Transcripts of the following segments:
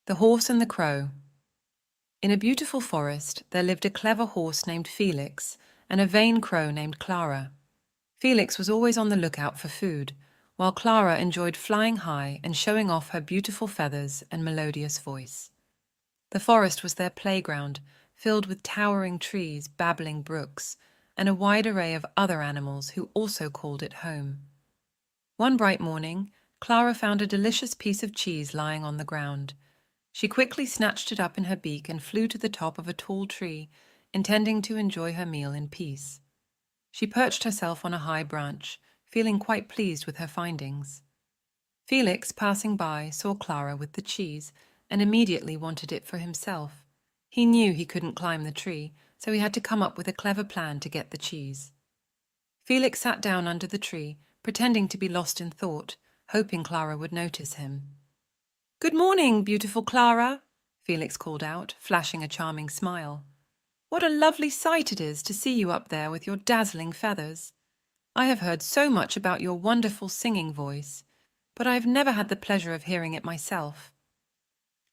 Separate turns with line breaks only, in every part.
The Horse and the Crow. In a beautiful forest there lived a clever horse named Felix and a vain crow named Clara. Felix was always on the lookout for food, while Clara enjoyed flying high and showing off her beautiful feathers and melodious voice. The forest was their playground, filled with towering trees, babbling brooks, and a wide array of other animals who also called it home. One bright morning, Clara found a delicious piece of cheese lying on the ground. She quickly snatched it up in her beak and flew to the top of a tall tree, intending to enjoy her meal in peace. She perched herself on a high branch, feeling quite pleased with her findings. Felix, passing by, saw Clara with the cheese and immediately wanted it for himself. He knew he couldn't climb the tree, so he had to come up with a clever plan to get the cheese. Felix sat down under the tree, pretending to be lost in thought, hoping Clara would notice him. "Good morning, beautiful Clara," Felix called out, flashing a charming smile. "What a lovely sight it is to see you up there with your dazzling feathers. I have heard so much about your wonderful singing voice, but I have never had the pleasure of hearing it myself."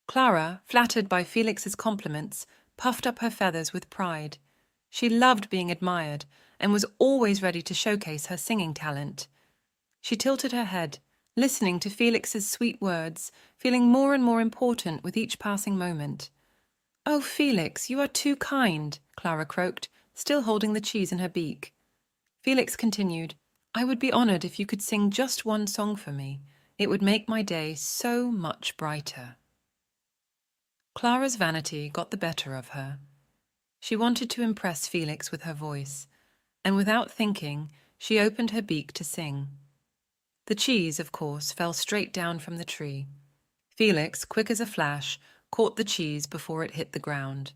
Clara, flattered by Felix's compliments, puffed up her feathers with pride. She loved being admired and was always ready to showcase her singing talent. She tilted her head, listening to Felix's sweet words, feeling more and more important with each passing moment. "Oh, Felix, you are too kind," Clara croaked, still holding the cheese in her beak. Felix continued, "I would be honored if you could sing just one song for me. It would make my day so much brighter." Clara's vanity got the better of her. She wanted to impress Felix with her voice, and without thinking, she opened her beak to sing. The cheese, of course, fell straight down from the tree. Felix, quick as a flash, caught the cheese before it hit the ground.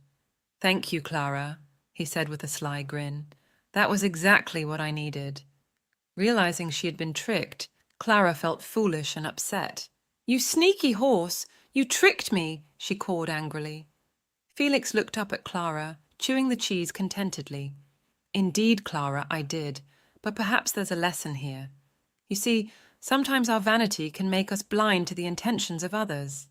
"Thank you, Clara," he said with a sly grin. "That was exactly what I needed." Realizing she had been tricked, Clara felt foolish and upset. "You sneaky horse! You tricked me!" she cawed angrily. Felix looked up at Clara, chewing the cheese contentedly. "Indeed, Clara, I did, but perhaps there's a lesson here. You see, sometimes our vanity can make us blind to the intentions of others."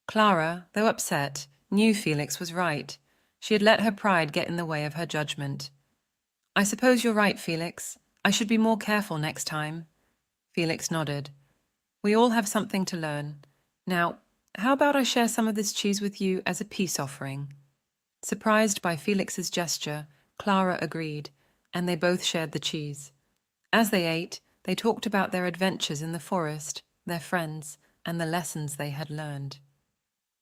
Clara, though upset, knew Felix was right. She had let her pride get in the way of her judgment. "I suppose you're right, Felix. I should be more careful next time." Felix nodded. "We all have something to learn. Now, how about I share some of this cheese with you as a peace offering?" Surprised by Felix's gesture, Clara agreed, and they both shared the cheese. As they ate, they talked about their adventures in the forest, their friends, and the lessons they had learned.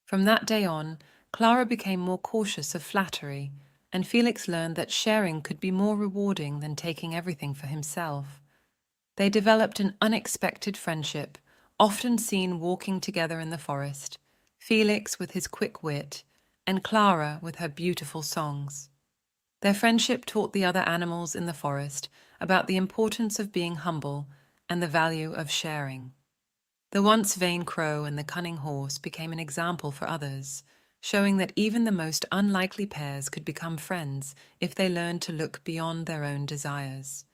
From that day on, Clara became more cautious of flattery, and Felix learned that sharing could be more rewarding than taking everything for himself. They developed an unexpected friendship, often seen walking together in the forest, Felix with his quick wit, and Clara with her beautiful songs. Their friendship taught the other animals in the forest about the importance of being humble and the value of sharing. The once vain crow and the cunning horse became an example for others, showing that even the most unlikely pairs could become friends if they learned to look beyond their own desires.